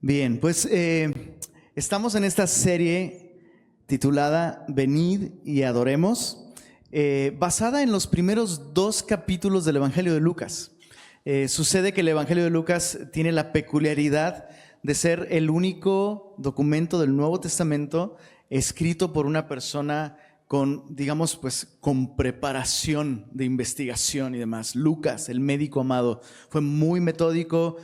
Bien, pues estamos en esta serie titulada Venid y Adoremos, basada en los primeros 2 capítulos del Evangelio de Lucas. Sucede que el Evangelio de Lucas tiene la peculiaridad de ser el único documento del Nuevo Testamento escrito por una persona con, digamos, pues con preparación de investigación y demás. Lucas, el médico amado, fue muy metódico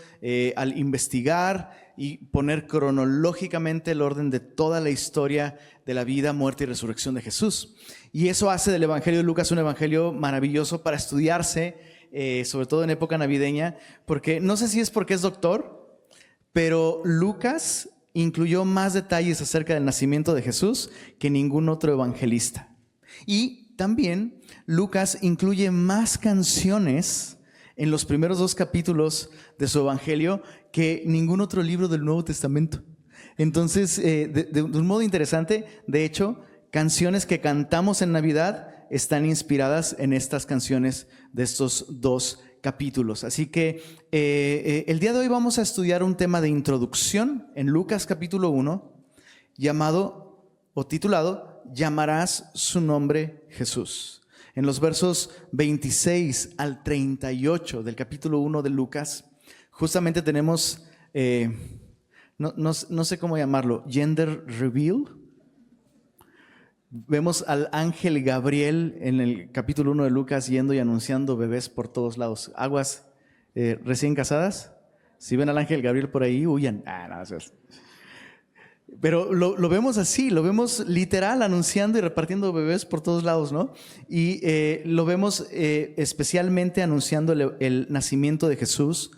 al investigar y poner cronológicamente el orden de toda la historia de la vida, muerte y resurrección de Jesús. Y eso hace del Evangelio de Lucas un evangelio maravilloso para estudiarse, sobre todo en época navideña, porque no sé si es porque es doctor, pero Lucas incluyó más detalles acerca del nacimiento de Jesús que ningún otro evangelista. Y también Lucas incluye más canciones en los primeros 2 capítulos de su evangelio que ningún otro libro del Nuevo Testamento. Entonces, de un modo interesante, de hecho, canciones que cantamos en Navidad están inspiradas en estas canciones de estos 2 capítulos. Así que el día de hoy vamos a estudiar un tema de introducción en Lucas capítulo 1, llamado o titulado Llamarás su nombre Jesús. En los versos 26 al 38 del capítulo 1 de Lucas, justamente tenemos, no sé cómo llamarlo, gender reveal. Vemos al ángel Gabriel en el capítulo 1 de Lucas yendo y anunciando bebés por todos lados. Aguas, recién casadas, si ven al ángel Gabriel por ahí, huyan. Pero lo vemos así, lo vemos literal anunciando y repartiendo bebés por todos lados, ¿no? Y lo vemos especialmente anunciando el nacimiento de Jesús.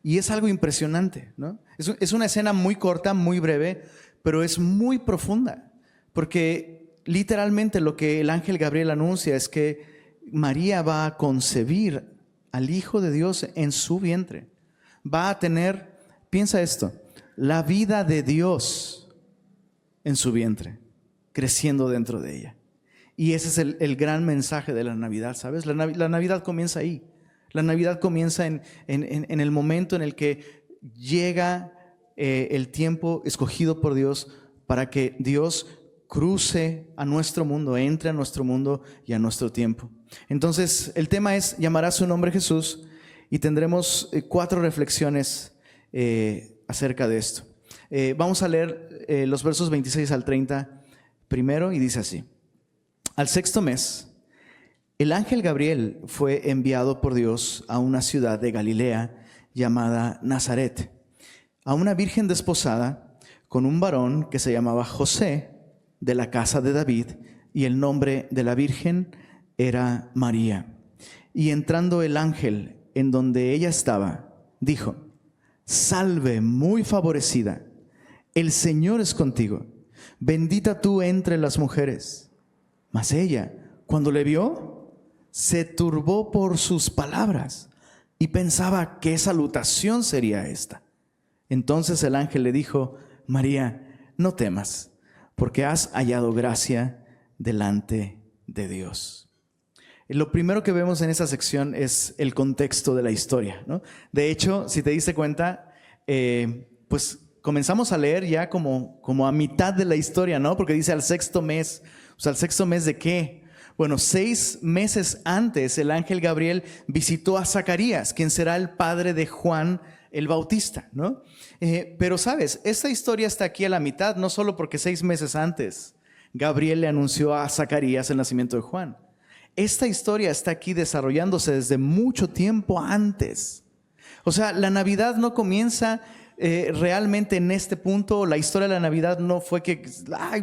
Y es algo impresionante, ¿no? Es una escena muy corta, muy breve, pero es muy profunda, porque literalmente lo que el ángel Gabriel anuncia es que María va a concebir al Hijo de Dios en su vientre. Va a tener, piensa esto, la vida de Dios en su vientre, creciendo dentro de ella. Y ese es el gran mensaje de la Navidad, ¿sabes? La Navidad comienza ahí. La Navidad comienza en el momento en el que llega el tiempo escogido por Dios para que Dios cruce a nuestro mundo, entre a nuestro mundo y a nuestro tiempo. Entonces, el tema es, llamarás su nombre Jesús, y tendremos 4 reflexiones acerca de esto. Vamos a leer los versos 26 al 30 primero, y dice así: Al 6º mes, el ángel Gabriel fue enviado por Dios a una ciudad de Galilea llamada Nazaret, a una virgen desposada con un varón que se llamaba José, de la casa de David, y el nombre de la virgen era María. Y entrando el ángel en donde ella estaba, dijo: Salve, muy favorecida, el Señor es contigo, bendita tú entre las mujeres. Mas ella, cuando le vio, se turbó por sus palabras y pensaba qué salutación sería esta. Entonces el ángel le dijo: María, no temas, porque has hallado gracia delante de Dios. Lo primero que vemos en esa sección es el contexto de la historia, ¿no? De hecho, si te diste cuenta, pues comenzamos a leer ya como a mitad de la historia, ¿no? Porque dice al 6º mes. O sea, ¿al 6º mes de qué? Bueno, 6 meses antes el ángel Gabriel visitó a Zacarías, quien será el padre de Juan el Bautista, ¿no? Pero sabes, esta historia está aquí a la mitad, no solo porque 6 meses antes Gabriel le anunció a Zacarías el nacimiento de Juan. Esta historia está aquí desarrollándose desde mucho tiempo antes. O sea, la Navidad no comienza realmente en este punto. La historia de la Navidad no fue que,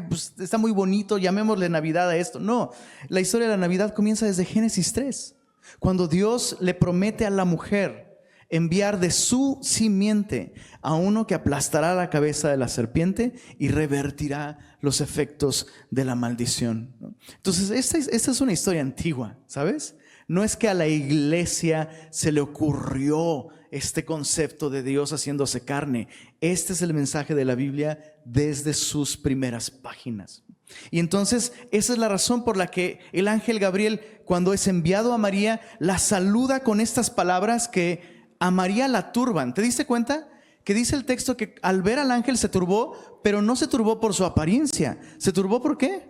pues está muy bonito, llamémosle Navidad a esto. No, la historia de la Navidad comienza desde Génesis 3, cuando Dios le promete a la mujer enviar de su simiente a uno que aplastará la cabeza de la serpiente y revertirá los efectos de la maldición, ¿no? Entonces, esta es una historia antigua, ¿sabes? No es que a la iglesia se le ocurrió este concepto de Dios haciéndose carne. Este es el mensaje de la Biblia desde sus primeras páginas. Y entonces esa es la razón por la que el ángel Gabriel, cuando es enviado a María, la saluda con estas palabras que a María la turban. ¿Te diste cuenta? que dice el texto que al ver al ángel se turbó, pero no se turbó por su apariencia. ¿Se turbó por qué?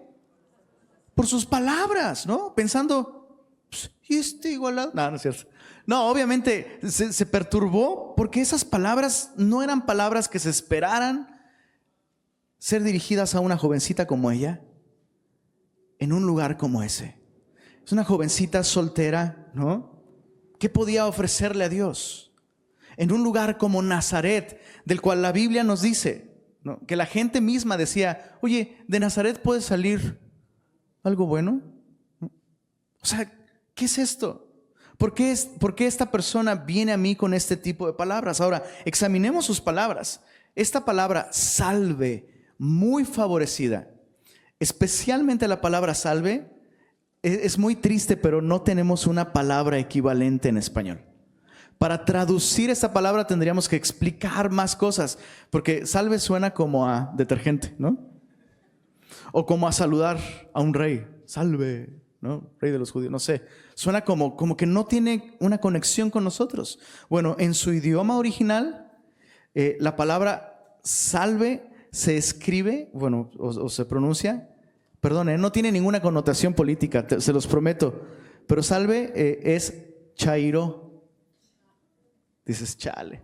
Por sus palabras, ¿no? Pensando, pues, ¿y este igualado? No, no es cierto. No, obviamente se perturbó porque esas palabras no eran palabras que se esperaran ser dirigidas a una jovencita como ella en un lugar como ese. Es una jovencita soltera, ¿no? ¿Qué podía ofrecerle a Dios? En un lugar como Nazaret, del cual la Biblia nos dice, ¿no?, que la gente misma decía, oye, de Nazaret puede salir algo bueno. O sea, ¿qué es esto? ¿Por qué esta persona viene a mí con este tipo de palabras? Ahora, examinemos sus palabras. Esta palabra salve, muy favorecida, especialmente la palabra salve, es muy triste, pero no tenemos una palabra equivalente en español. Para traducir esta palabra tendríamos que explicar más cosas, porque salve suena como a detergente, ¿no? O como a saludar a un rey, salve, ¿no? Rey de los judíos, no sé. Suena como que no tiene una conexión con nosotros. Bueno, en su idioma original, la palabra salve se escribe, bueno, o se pronuncia, perdón, no tiene ninguna connotación política, se los prometo, pero salve es chairo. Dices, chale.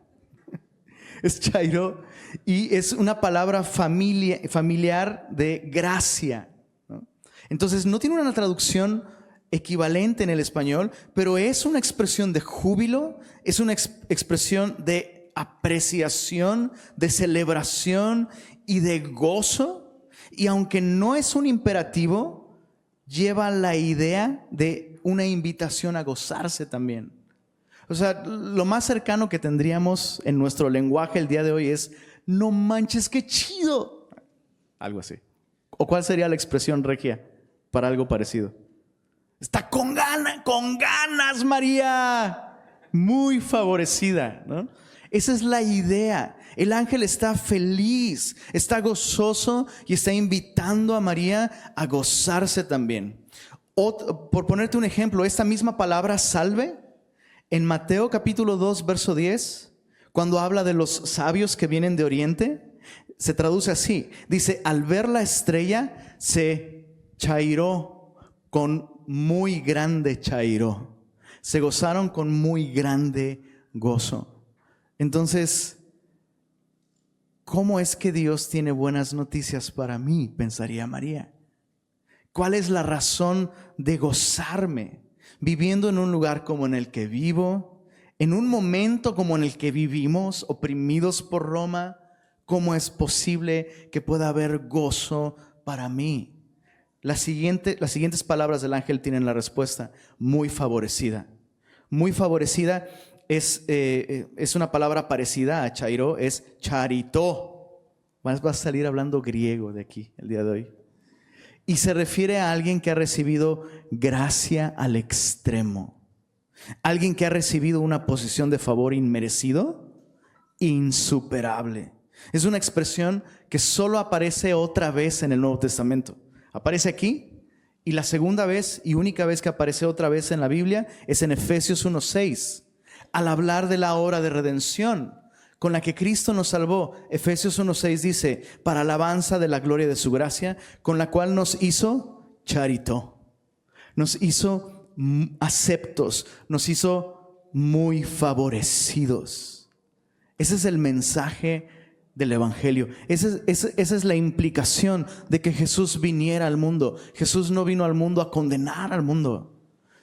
Es chairo y es una palabra familiar de gracia, ¿no? Entonces no tiene una traducción equivalente en el español, pero es una expresión de júbilo, es una expresión de apreciación, de celebración y de gozo. Y aunque no es un imperativo, lleva la idea de una invitación a gozarse también. O sea, lo más cercano que tendríamos en nuestro lenguaje el día de hoy es, no manches, qué chido. Algo así. ¿O cuál sería la expresión regia para algo parecido? Está con ganas, María. Muy favorecida, ¿no? Esa es la idea. El ángel está feliz, está gozoso y está invitando a María a gozarse también. Por ponerte un ejemplo, esta misma palabra salve, en Mateo capítulo 2, verso 10, cuando habla de los sabios que vienen de Oriente, se traduce así. Dice, al ver la estrella se chairó con muy grande chairó. Se gozaron con muy grande gozo. Entonces, ¿cómo es que Dios tiene buenas noticias para mí?, pensaría María. ¿Cuál es la razón de gozarme viviendo en un lugar como en el que vivo, en un momento como en el que vivimos, oprimidos por Roma? ¿Cómo es posible que pueda haber gozo para mí? Las siguientes palabras del ángel tienen la respuesta: muy favorecida. Muy favorecida es una palabra parecida a chairo, es charito. Vas a salir hablando griego de aquí el día de hoy. Y se refiere a alguien que ha recibido gracia al extremo. Alguien que ha recibido una posición de favor inmerecido, insuperable. Es una expresión que solo aparece otra vez en el Nuevo Testamento. Aparece aquí, y la segunda vez y única vez que aparece otra vez en la Biblia es en Efesios 1:6, al hablar de la obra de redención con la que Cristo nos salvó. Efesios 1:6 dice, para alabanza de la gloria de su gracia, con la cual nos hizo charito, nos hizo aceptos, nos hizo muy favorecidos. Ese es el mensaje del Evangelio. Esa es la implicación de que Jesús viniera al mundo. Jesús no vino al mundo a condenar al mundo,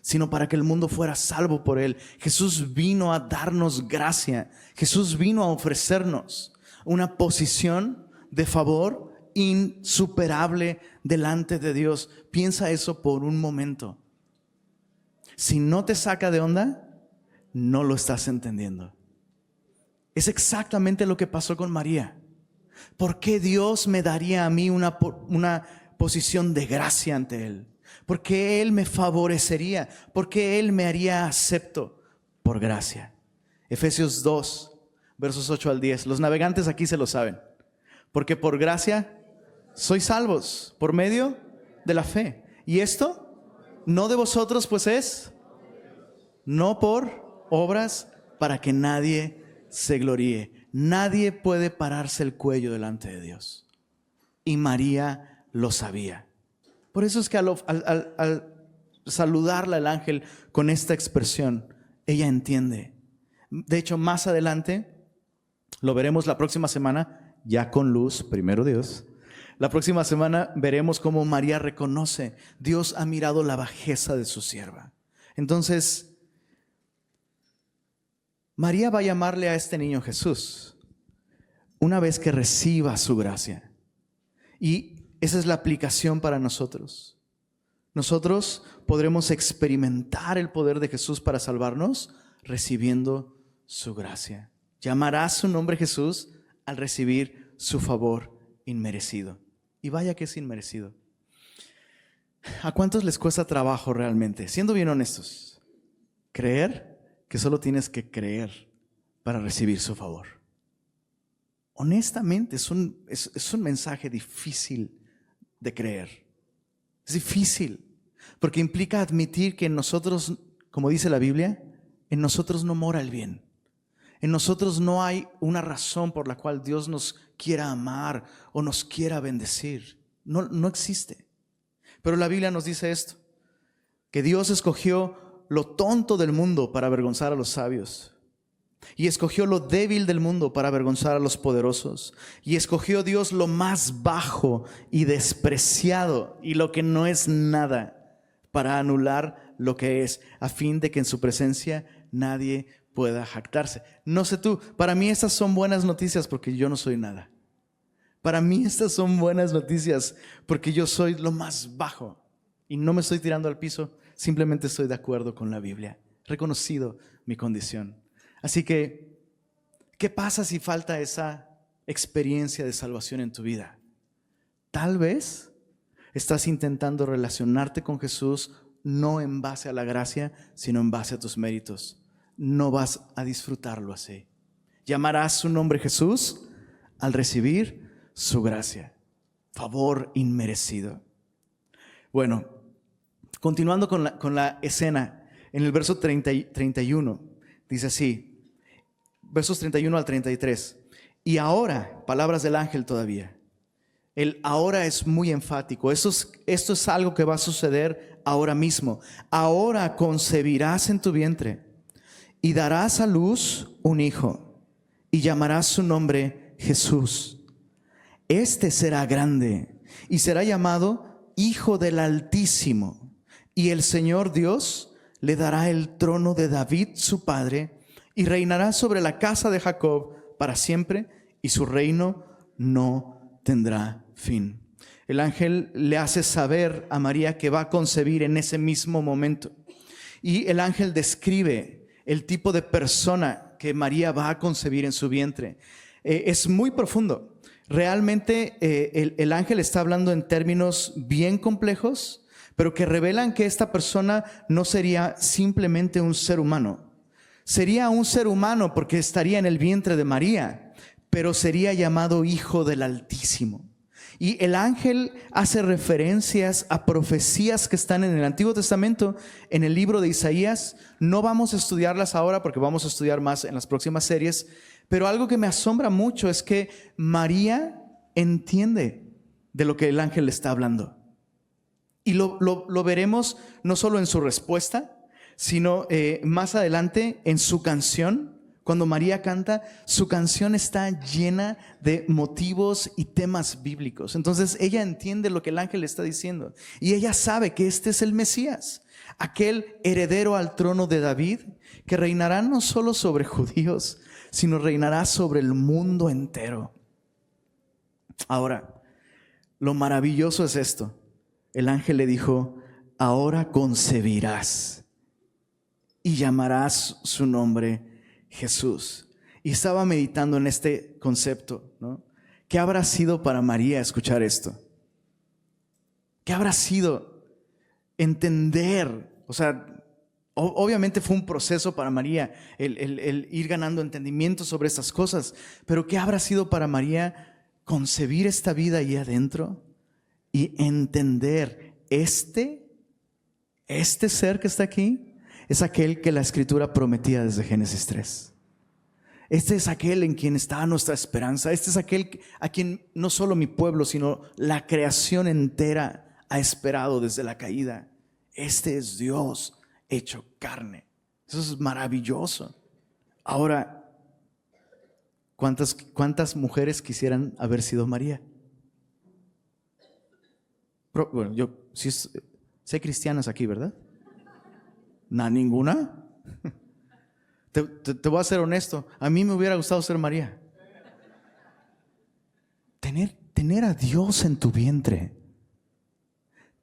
sino para que el mundo fuera salvo por Él. Jesús vino a darnos gracia. Jesús vino a ofrecernos una posición de favor insuperable delante de Dios. Piensa eso por un momento. Si no te saca de onda, no lo estás entendiendo. Es exactamente lo que pasó con María. ¿Por qué Dios me daría a mí una posición de gracia ante Él? ¿Por qué Él me favorecería? ¿Por qué Él me haría acepto? Por gracia. Efesios 2, versos 8 al 10. Los navegantes aquí se lo saben. Porque por gracia sois salvos por medio de la fe. Y esto no de vosotros, pues es no por obras, para que nadie se gloríe. Nadie puede pararse el cuello delante de Dios. Y María lo sabía. Por eso es que al saludarla el ángel con esta expresión, ella entiende. De hecho, más adelante, lo veremos la próxima semana, ya con luz, primero Dios. La próxima semana veremos cómo María reconoce: Dios ha mirado la bajeza de su sierva. Entonces, María va a llamarle a este niño Jesús una vez que reciba su gracia. Y esa es la aplicación para nosotros. Nosotros podremos experimentar el poder de Jesús para salvarnos recibiendo su gracia. Llamarás su nombre Jesús al recibir su favor inmerecido. Y vaya que es inmerecido. ¿A cuántos les cuesta trabajo realmente? Siendo bien honestos, creer que solo tienes que creer para recibir su favor. Honestamente, es un mensaje difícil de creer. Es difícil, porque implica admitir que en nosotros, como dice la Biblia, en nosotros no mora el bien. En nosotros no hay una razón por la cual Dios nos quiera amar o nos quiera bendecir. No existe. Pero la Biblia nos dice esto: que Dios escogió lo tonto del mundo para avergonzar a los sabios, y escogió lo débil del mundo para avergonzar a los poderosos, y escogió Dios lo más bajo y despreciado y lo que no es nada, para anular lo que es, a fin de que en su presencia nadie pueda jactarse. No sé tú, para mí estas son buenas noticias porque yo no soy nada. Para mí estas son buenas noticias porque yo soy lo más bajo y no me estoy tirando al piso, simplemente estoy de acuerdo con la Biblia, reconocido mi condición. Así que, ¿qué pasa si falta esa experiencia de salvación en tu vida? Tal vez estás intentando relacionarte con Jesús no en base a la gracia, sino en base a tus méritos. No vas a disfrutarlo así. Llamarás su nombre Jesús al recibir su gracia, favor inmerecido. Bueno, continuando con la escena, en el verso 31, dice así, versos 31 al 33. Y ahora, palabras del ángel todavía. El ahora es muy enfático. Esto es algo que va a suceder ahora mismo. Ahora concebirás en tu vientre y darás a luz un hijo y llamarás su nombre Jesús. Este será grande y será llamado Hijo del Altísimo, y el Señor Dios le dará el trono de David su padre, y reinará sobre la casa de Jacob para siempre, y su reino no tendrá fin. El ángel le hace saber a María que va a concebir en ese mismo momento, y el ángel describe el tipo de persona que María va a concebir en su vientre. Es muy profundo. Realmente el ángel está hablando en términos bien complejos, pero que revelan que esta persona no sería simplemente un ser humano. Sería un ser humano porque estaría en el vientre de María, pero sería llamado Hijo del Altísimo. Y el ángel hace referencias a profecías que están en el Antiguo Testamento, en el libro de Isaías. No vamos a estudiarlas ahora porque vamos a estudiar más en las próximas series, pero algo que me asombra mucho es que María entiende de lo que el ángel le está hablando. Y lo veremos no solo en su respuesta, sino más adelante en su canción. Cuando María canta, su canción está llena de motivos y temas bíblicos. Entonces ella entiende lo que el ángel le está diciendo. Y ella sabe que este es el Mesías, aquel heredero al trono de David, que reinará no solo sobre judíos, sino reinará sobre el mundo entero. Ahora, lo maravilloso es esto. El ángel le dijo: ahora concebirás y llamarás su nombre Jesús. Y estaba meditando en este concepto, ¿no? ¿Qué habrá sido para María escuchar esto? ¿Qué habrá sido entender? O sea, obviamente fue un proceso para María el ir ganando entendimiento sobre estas cosas, pero ¿qué habrá sido para María concebir esta vida ahí adentro y entender este ser que está aquí? Es aquel que la Escritura prometía desde Génesis 3. Este es aquel en quien está nuestra esperanza. Este es aquel a quien no solo mi pueblo, sino la creación entera ha esperado desde la caída. Este es Dios hecho carne. Eso es maravilloso. Ahora, ¿cuántas mujeres quisieran haber sido María? Bueno, yo sí sé cristianas aquí, ¿verdad? ¿Ninguna? Te voy a ser honesto. A mí me hubiera gustado ser María. Tener a Dios en tu vientre.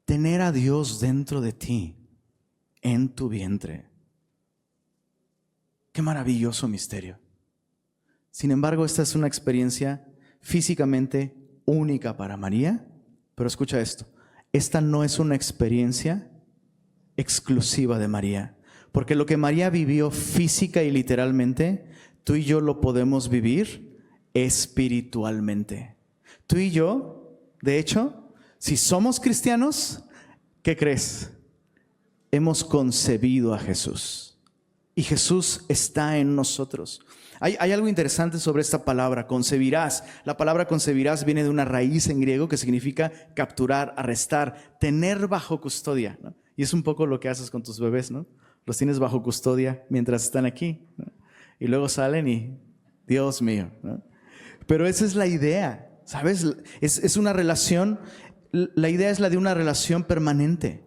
Tener a Dios dentro de ti, en tu vientre. Qué maravilloso misterio. Sin embargo, esta es una experiencia físicamente única para María. Pero escucha esto. Esta no es una experiencia exclusiva de María. Porque lo que María vivió física y literalmente, tú y yo lo podemos vivir espiritualmente. Tú y yo, de hecho, si somos cristianos, ¿qué crees? Hemos concebido a Jesús. Y Jesús está en nosotros. Hay algo interesante sobre esta palabra, concebirás. La palabra concebirás viene de una raíz en griego que significa capturar, arrestar, tener bajo custodia, ¿no? Y es un poco lo que haces con tus bebés, ¿no? Los tienes bajo custodia mientras están aquí, ¿no? Y luego salen y, Dios mío, ¿no? Pero esa es la idea, ¿sabes? Es una relación, la idea es la de una relación permanente.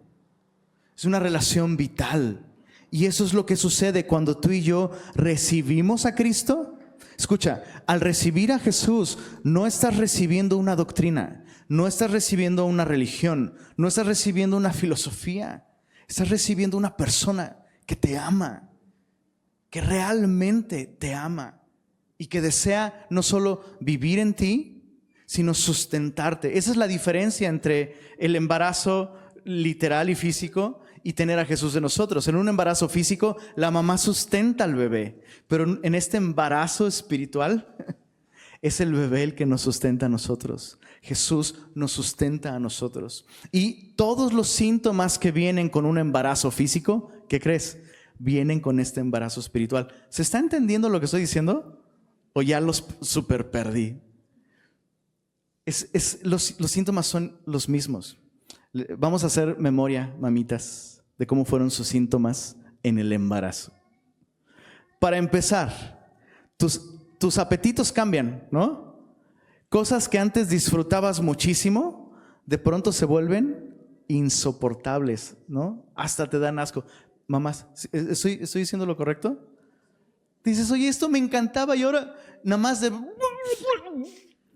Es una relación vital. Y eso es lo que sucede cuando tú y yo recibimos a Cristo. Escucha, al recibir a Jesús, no estás recibiendo una doctrina, no estás recibiendo una religión, no estás recibiendo una filosofía. Estás recibiendo una persona que te ama, que realmente te ama y que desea no solo vivir en ti, sino sustentarte. Esa es la diferencia entre el embarazo literal y físico y tener a Jesús en nosotros. En un embarazo físico, la mamá sustenta al bebé, pero en este embarazo espiritual es el bebé el que nos sustenta a nosotros. Jesús nos sustenta a nosotros. Y todos los síntomas que vienen con un embarazo físico, ¿qué crees? Vienen con este embarazo espiritual. ¿Se está entendiendo lo que estoy diciendo? ¿O ya los super perdí? Los síntomas son los mismos. Vamos a hacer memoria, mamitas, de cómo fueron sus síntomas en el embarazo. Para empezar, tus apetitos cambian, ¿no? Cosas que antes disfrutabas muchísimo, de pronto se vuelven insoportables, ¿no? Hasta te dan asco. Mamás, ¿estoy diciendo lo correcto? Dices, oye, esto me encantaba y ahora nada más de...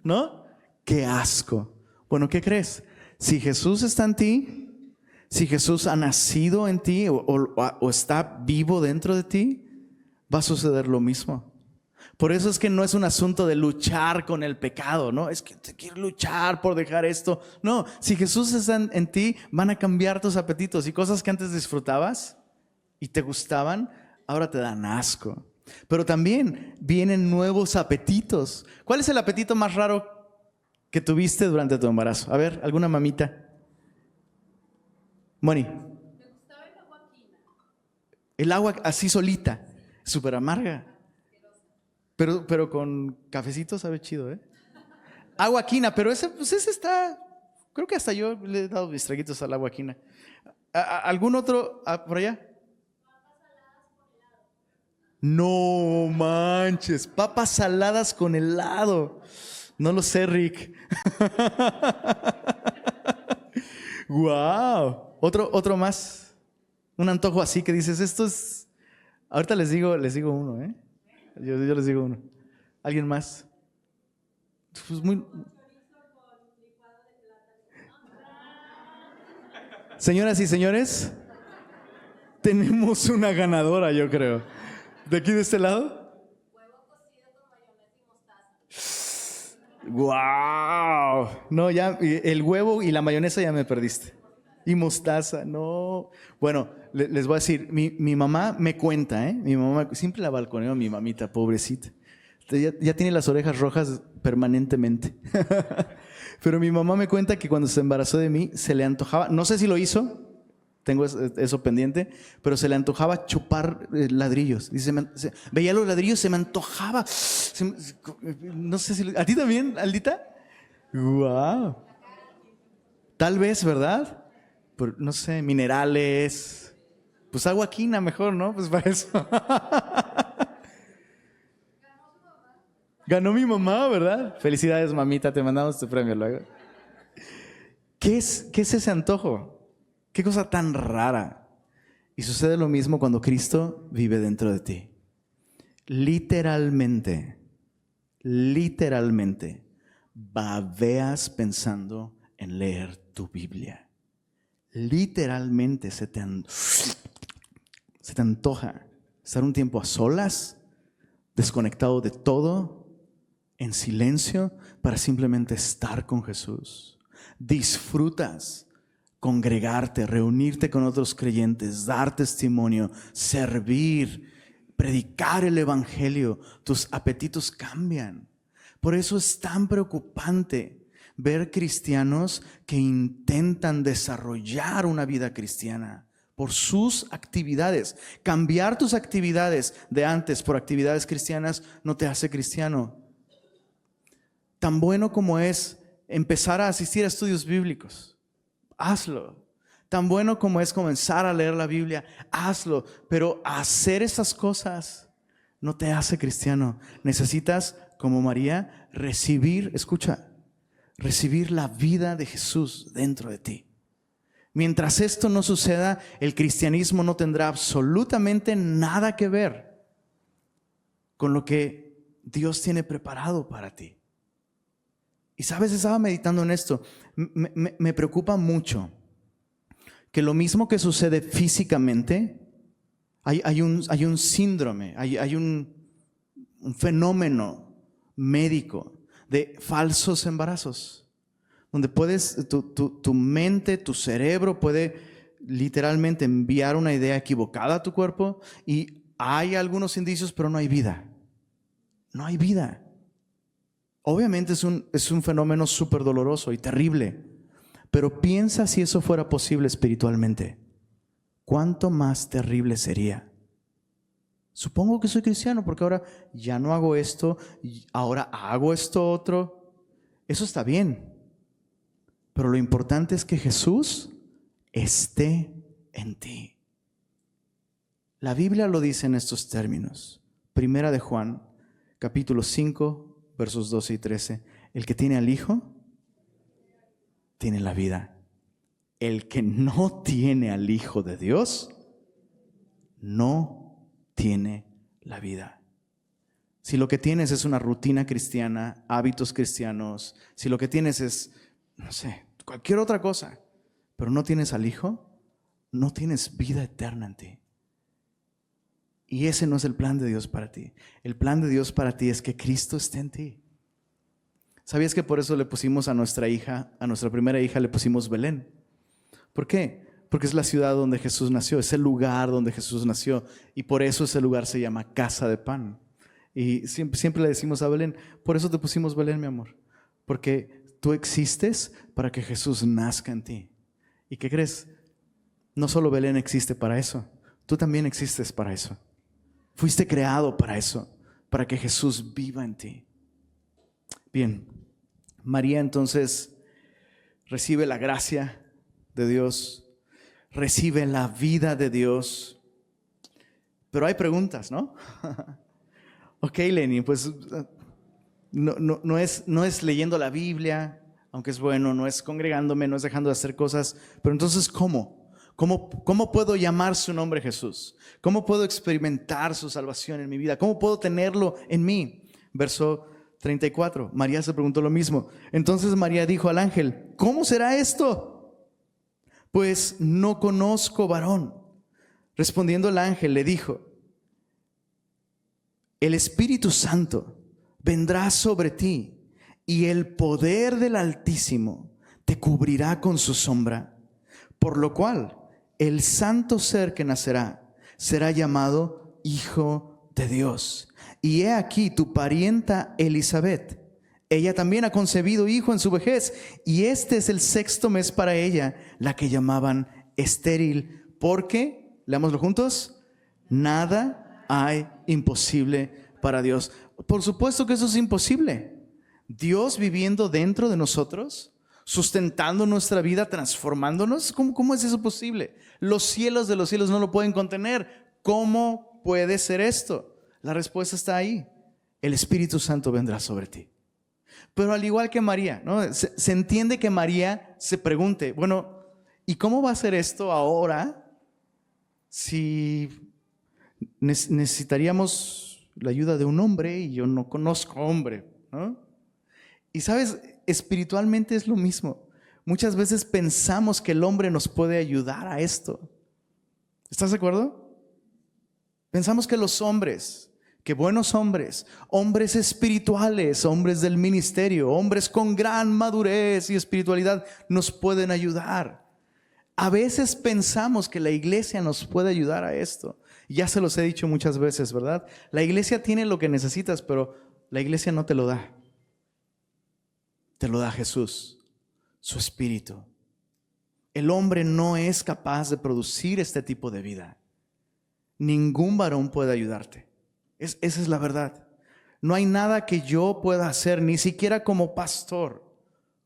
¿no? ¡Qué asco! Bueno, ¿qué crees? Si Jesús está en ti, si Jesús ha nacido en ti o está vivo dentro de ti, va a suceder lo mismo. Por eso es que no es un asunto de luchar con el pecado, ¿no? Es que te quiero luchar por dejar esto. No, si Jesús está en ti, van a cambiar tus apetitos y cosas que antes disfrutabas y te gustaban, ahora te dan asco. Pero también vienen nuevos apetitos. ¿Cuál es el apetito más raro que tuviste durante tu embarazo? A ver, ¿alguna mamita? Moni. Me gustaba el agua quina. El agua así solita, súper amarga. Pero con cafecito sabe chido, ¿eh? Agua quina, pero ese está... Creo que hasta yo le he dado mis traguitos al agua quina. ¿Algún otro por allá? No manches, papas saladas con helado. No lo sé, Rick. Wow. Otro más. Un antojo así que dices, esto es... Ahorita les digo uno, ¿eh? Yo les digo uno. ¿Alguien más? Pues muy... Señoras y señores, tenemos una ganadora, yo creo. ¿De aquí de este lado? Huevo cocido con mayonesa y mostaza. ¡Wow! No, ya el huevo y la mayonesa ya me perdiste. Y mostaza, no. Bueno, les voy a decir, mi mamá me cuenta, ¿eh? Mi mamá, siempre la balconeo a mi mamita, pobrecita. Ya tiene las orejas rojas permanentemente. Pero mi mamá me cuenta que cuando se embarazó de mí, se le antojaba, no sé si lo hizo, tengo eso pendiente, pero se le antojaba chupar ladrillos. Dice, veía los ladrillos, se me antojaba. No sé si... ¿A ti también, Aldita? ¡Wow! Tal vez, ¿verdad? No sé, minerales. Pues agua quina mejor, ¿no? Pues para eso. Ganó mi mamá, ¿verdad? Felicidades, mamita, te mandamos tu premio luego. ¿Qué es ese antojo? ¿Qué cosa tan rara? Y sucede lo mismo cuando Cristo vive dentro de ti. Literalmente, babeas pensando en leer tu Biblia. Literalmente se te antoja estar un tiempo a solas, desconectado de todo, en silencio, para simplemente estar con Jesús. Disfrutas congregarte, reunirte con otros creyentes, dar testimonio, servir, predicar el evangelio. Tus apetitos cambian. Por eso es tan preocupante ver cristianos que intentan desarrollar una vida cristiana por sus actividades. Cambiar tus actividades de antes por actividades cristianas no te hace cristiano. Tan bueno como es empezar a asistir a estudios bíblicos, hazlo. Tan bueno como es comenzar a leer la Biblia, hazlo. Pero hacer esas cosas no te hace cristiano. Necesitas, como María, recibir la vida de Jesús dentro de ti. Mientras esto no suceda, el cristianismo no tendrá absolutamente nada que ver con lo que Dios tiene preparado para ti. Y sabes, estaba meditando en esto. Me preocupa mucho que lo mismo que sucede físicamente, hay un síndrome, hay un fenómeno médico de falsos embarazos, donde tu mente, tu cerebro puede literalmente enviar una idea equivocada a tu cuerpo y hay algunos indicios, pero no hay vida. No hay vida. Obviamente es un fenómeno súper doloroso y terrible, pero piensa si eso fuera posible espiritualmente. ¿Cuánto más terrible sería? Supongo que soy cristiano porque ahora ya no hago esto, ahora hago esto otro. Eso está bien, pero lo importante es que Jesús esté en ti. La Biblia lo dice en estos términos. Primera de Juan, capítulo 5, versos 12 y 13. El que tiene al Hijo, tiene la vida. El que no tiene al Hijo de Dios, no tiene la vida. Si lo que tienes es una rutina cristiana, hábitos cristianos, si lo que tienes es, no sé, cualquier otra cosa, pero no tienes al Hijo, no tienes vida eterna en ti. Y ese no es el plan de Dios para ti. El plan de Dios para ti es que Cristo esté en ti. ¿Sabías que por eso le pusimos a nuestra primera hija, le pusimos Belén? ¿Por qué? Porque es la ciudad donde Jesús nació, es el lugar donde Jesús nació. Y por eso ese lugar se llama Casa de Pan. Y siempre le decimos a Belén, por eso te pusimos Belén, mi amor. Porque tú existes para que Jesús nazca en ti. ¿Y qué crees? No solo Belén existe para eso, tú también existes para eso. Fuiste creado para eso, para que Jesús viva en ti. Bien, María entonces recibe la gracia de Dios, recibe la vida de Dios, pero hay preguntas, ¿no? Ok, Lenny, pues no es leyendo la Biblia, aunque es bueno, no es congregándome, no es dejando de hacer cosas, pero entonces ¿cómo? ¿Cómo puedo llamar su nombre Jesús? ¿Cómo puedo experimentar su salvación en mi vida? ¿Cómo puedo tenerlo en mí? Verso 34, María se preguntó lo mismo. Entonces María dijo al ángel, ¿cómo será esto? Pues no conozco varón. Respondiendo el ángel le dijo, el Espíritu Santo vendrá sobre ti y el poder del Altísimo te cubrirá con su sombra, por lo cual el santo ser que nacerá será llamado Hijo de Dios. Y he aquí tu parienta Elisabet, ella también ha concebido hijo en su vejez, y este es el 6º mes para ella, la que llamaban estéril, Porque, leámoslo juntos, nada hay imposible para Dios. Por supuesto que eso es imposible. Dios viviendo dentro de nosotros, sustentando nuestra vida, transformándonos. ¿Cómo es eso posible? Los cielos de los cielos no lo pueden contener. ¿Cómo puede ser esto? La respuesta está ahí. El Espíritu Santo vendrá sobre ti. Pero al igual que María, ¿no? Se entiende que María se pregunte, bueno, ¿y cómo va a ser esto ahora si necesitaríamos la ayuda de un hombre y yo no conozco hombre, ¿no? Y sabes, espiritualmente es lo mismo. Muchas veces pensamos que el hombre nos puede ayudar a esto. ¿Estás de acuerdo? Pensamos que los hombres, que buenos hombres, hombres espirituales, hombres del ministerio, hombres con gran madurez y espiritualidad nos pueden ayudar. A veces pensamos que la iglesia nos puede ayudar a esto. Ya se los he dicho muchas veces, ¿verdad? La iglesia tiene lo que necesitas, pero la iglesia no te lo da. Te lo da Jesús, su Espíritu. El hombre no es capaz de producir este tipo de vida. Ningún varón puede ayudarte. Esa es la verdad. No hay nada que yo pueda hacer, ni siquiera como pastor,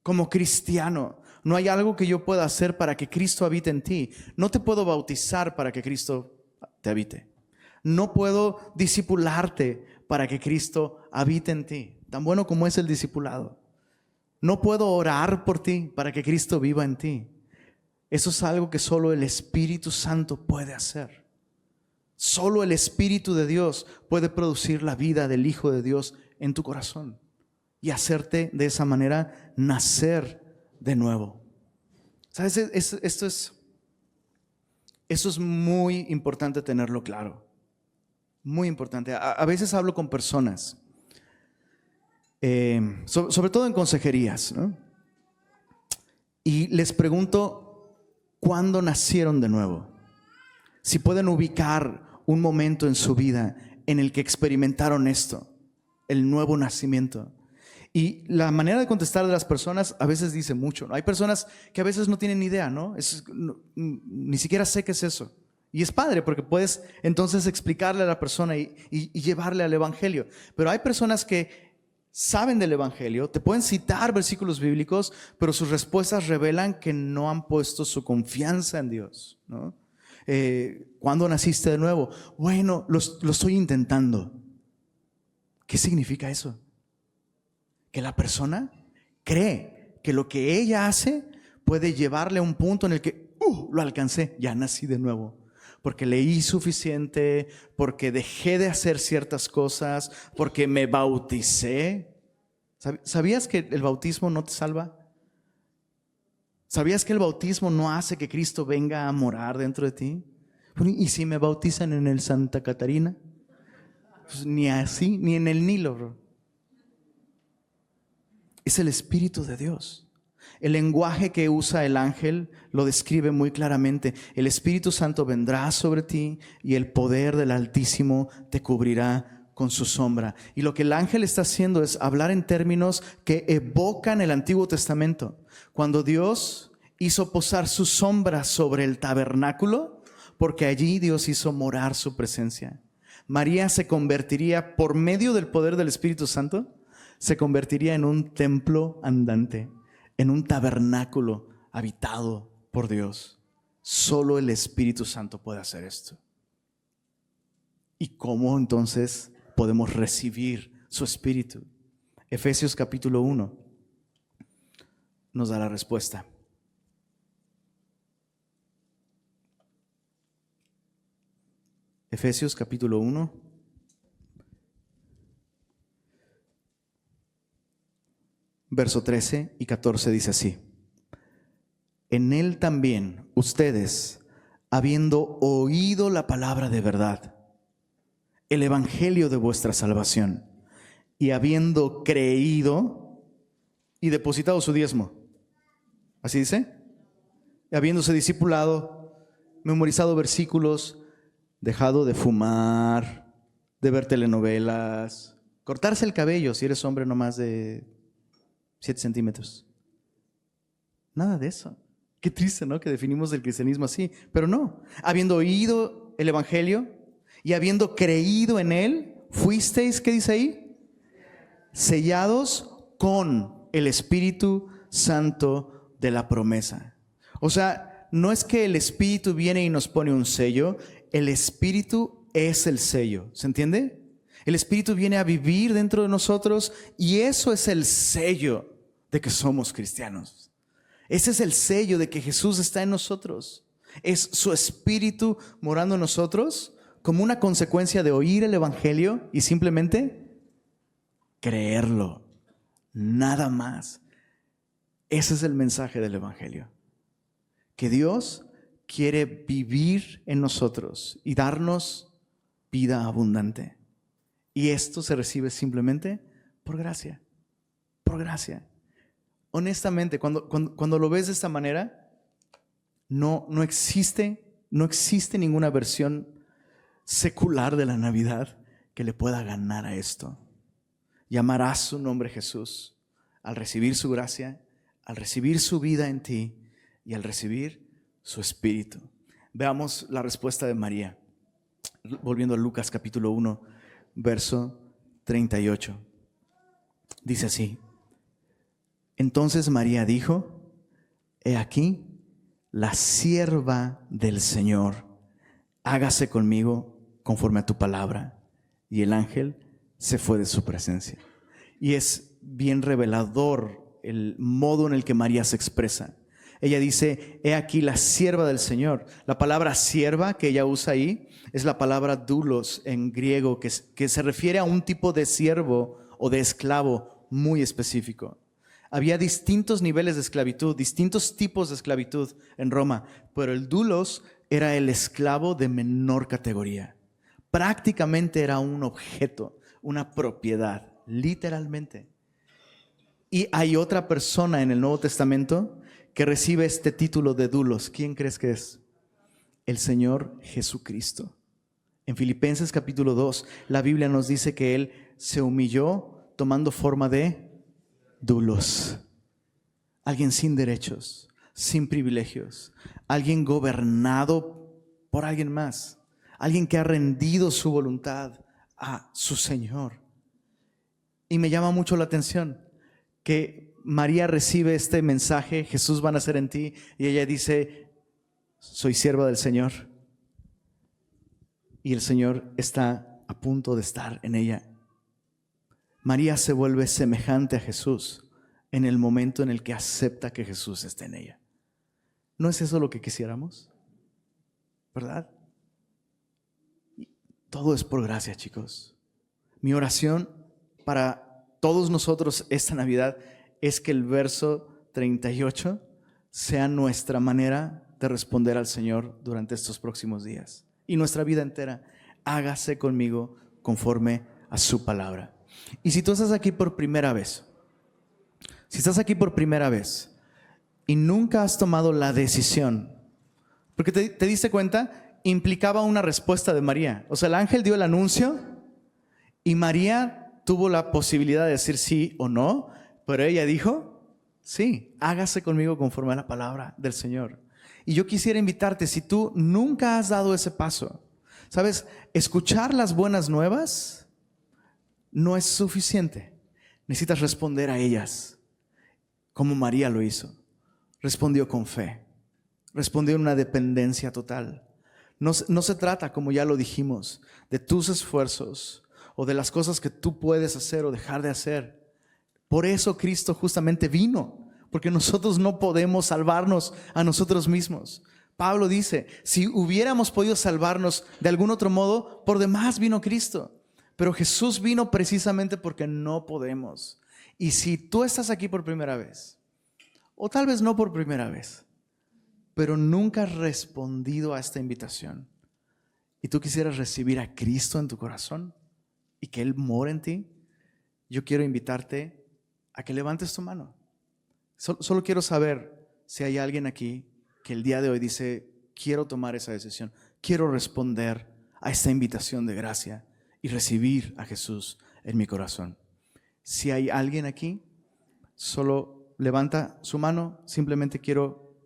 como cristiano. No hay algo que yo pueda hacer para que Cristo habite en ti. No te puedo bautizar para que Cristo te habite. No puedo discipularte para que Cristo habite en ti. Tan bueno como es el discipulado. No puedo orar por ti para que Cristo viva en ti. Eso es algo que solo el Espíritu Santo puede hacer. Solo el Espíritu de Dios puede producir la vida del Hijo de Dios en tu corazón y hacerte de esa manera nacer de nuevo. ¿Sabes? Eso es muy importante tenerlo claro. Muy importante. A veces hablo con personas, sobre todo en consejerías, ¿no? Y les pregunto cuándo nacieron de nuevo. Si pueden ubicar un momento en su vida en el que experimentaron esto, el nuevo nacimiento. Y la manera de contestar de las personas a veces dice mucho, ¿no? Hay personas que a veces no tienen ni idea, ¿no? Ni siquiera sé qué es eso. Y es padre porque puedes entonces explicarle a la persona y llevarle al Evangelio. Pero hay personas que saben del Evangelio, te pueden citar versículos bíblicos, pero sus respuestas revelan que no han puesto su confianza en Dios, ¿no? ¿Cuándo naciste de nuevo? Bueno, lo estoy intentando. ¿Qué significa eso? Que la persona cree que lo que ella hace puede llevarle a un punto en el que lo alcancé, ya nací de nuevo. Porque leí suficiente, porque dejé de hacer ciertas cosas, porque me bauticé. ¿Sabías que el bautismo no te salva? ¿Sabías que el bautismo no hace que Cristo venga a morar dentro de ti? ¿Y si me bautizan en el Santa Catarina? Pues ni así, ni en el Nilo, bro. Es el Espíritu de Dios. El lenguaje que usa el ángel lo describe muy claramente. El Espíritu Santo vendrá sobre ti y el poder del Altísimo te cubrirá con su sombra. Y lo que el ángel está haciendo es hablar en términos que evocan el Antiguo Testamento. Cuando Dios hizo posar su sombra sobre el tabernáculo, porque allí Dios hizo morar su presencia. María se convertiría, por medio del poder del Espíritu Santo, se convertiría en un templo andante, en un tabernáculo habitado por Dios. Solo el Espíritu Santo puede hacer esto. ¿Y cómo entonces podemos recibir su Espíritu? Efesios capítulo 1 nos da la respuesta. Efesios capítulo 1. Verso 13 y 14 dice así: en él también ustedes, habiendo oído la palabra de verdad, el evangelio de vuestra salvación, y habiendo creído y depositado su diezmo, ¿así dice? Habiéndose discipulado, memorizado versículos, dejado de fumar, de ver telenovelas, cortarse el cabello si eres hombre no más de 7 centímetros. Nada de eso. Qué triste, ¿no? Que definimos el cristianismo así, pero no. Habiendo oído el evangelio y habiendo creído en él, fuisteis, ¿qué dice ahí? Sellados con el Espíritu Santo de la promesa. O sea, no es que el Espíritu viene y nos pone un sello, el Espíritu es el sello, ¿se entiende? El Espíritu viene a vivir dentro de nosotros y eso es el sello de que somos cristianos. Ese es el sello de que Jesús está en nosotros. Es su Espíritu morando en nosotros como una consecuencia de oír el evangelio y simplemente creerlo. Nada más. Ese es el mensaje del evangelio. Que Dios quiere vivir en nosotros y darnos vida abundante. Y esto se recibe simplemente por gracia. Por gracia. Honestamente, cuando lo ves de esta manera, no existe ninguna versión secular de la Navidad que le pueda ganar a esto. Llamarás su nombre Jesús al recibir su gracia, al recibir su vida en ti y al recibir su Espíritu. Veamos la respuesta de María. Volviendo a Lucas capítulo 1, verso 38. Dice así: entonces María dijo: he aquí la sierva del Señor, hágase conmigo conforme a tu palabra. Y el ángel se fue de su presencia. Y es bien revelador el modo en el que María se expresa. Ella dice: he aquí la sierva del Señor. La palabra sierva que ella usa ahí es la palabra doulos en griego, que se refiere a un tipo de siervo o de esclavo muy específico. Había distintos niveles de esclavitud, distintos tipos de esclavitud en Roma, pero el doulos era el esclavo de menor categoría. Prácticamente era un objeto, una propiedad, literalmente. Y hay otra persona en el Nuevo Testamento que recibe este título de doulos. ¿Quién crees que es? El Señor Jesucristo. En Filipenses capítulo 2, la Biblia nos dice que Él se humilló tomando forma de doulos. Alguien sin derechos, sin privilegios, alguien gobernado por alguien más, alguien que ha rendido su voluntad a su Señor. Y me llama mucho la atención que María recibe este mensaje: Jesús va a nacer en ti, y ella dice: soy sierva del Señor. Y el Señor está a punto de estar en ella. María se vuelve semejante a Jesús en el momento en el que acepta que Jesús esté en ella. ¿No es eso lo que quisiéramos? ¿Verdad? Todo es por gracia, chicos. Mi oración para todos nosotros esta Navidad es que el verso 38 sea nuestra manera de responder al Señor durante estos próximos días y nuestra vida entera. Hágase conmigo conforme a su palabra. Y si tú estás aquí por primera vez, y nunca has tomado la decisión, porque te diste cuenta, implicaba una respuesta de María. O sea, el ángel dio el anuncio y María tuvo la posibilidad de decir sí o no, pero ella dijo: sí, hágase conmigo conforme a la palabra del Señor. Y yo quisiera invitarte, si tú nunca has dado ese paso, ¿sabes? Escuchar las buenas nuevas no es suficiente. Necesitas responder a ellas como María lo hizo. Respondió con fe, respondió en una dependencia total. No se trata, como ya lo dijimos, de tus esfuerzos o de las cosas que tú puedes hacer o dejar de hacer. Por eso Cristo justamente vino, porque nosotros no podemos salvarnos a nosotros mismos. Pablo dice: si hubiéramos podido salvarnos de algún otro modo, por demás vino Cristo. Pero Jesús vino precisamente porque no podemos. Y si tú estás aquí por primera vez, o tal vez no por primera vez, pero nunca has respondido a esta invitación, y tú quisieras recibir a Cristo en tu corazón y que Él more en ti, yo quiero invitarte a que levantes tu mano. Solo quiero saber si hay alguien aquí que el día de hoy dice: quiero tomar esa decisión, quiero responder a esta invitación de gracia y recibir a Jesús en mi corazón. Si hay alguien aquí, solo levanta su mano. Simplemente quiero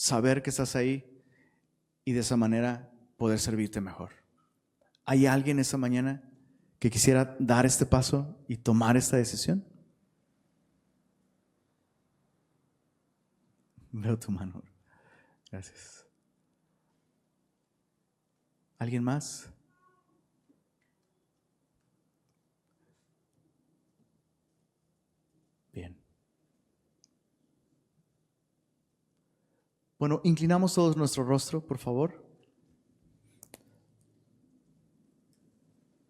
saber que estás ahí y de esa manera poder servirte mejor. ¿Hay alguien esta mañana que quisiera dar este paso y tomar esta decisión? Veo tu mano. Gracias. ¿Alguien más? Bien. Bueno, inclinamos todos nuestro rostro, por favor.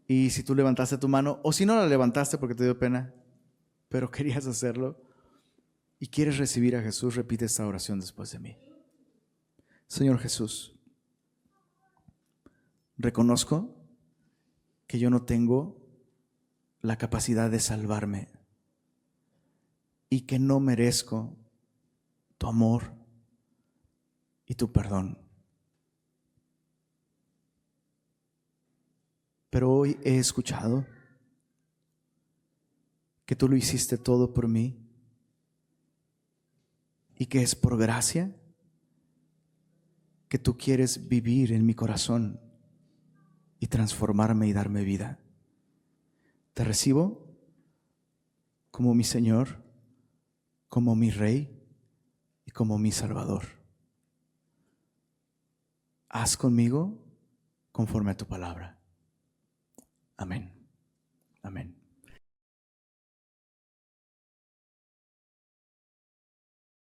Y si tú levantaste tu mano, o si no la levantaste porque te dio pena, pero querías hacerlo y quieres recibir a Jesús, repite esta oración después de mí. Señor Jesús, reconozco que yo no tengo la capacidad de salvarme y que no merezco tu amor y tu perdón. Pero hoy he escuchado que tú lo hiciste todo por mí y que es por gracia que tú quieres vivir en mi corazón y transformarme y darme vida. Te recibo como mi Señor, como mi Rey y como mi Salvador. Haz conmigo conforme a tu palabra. Amén. Amén.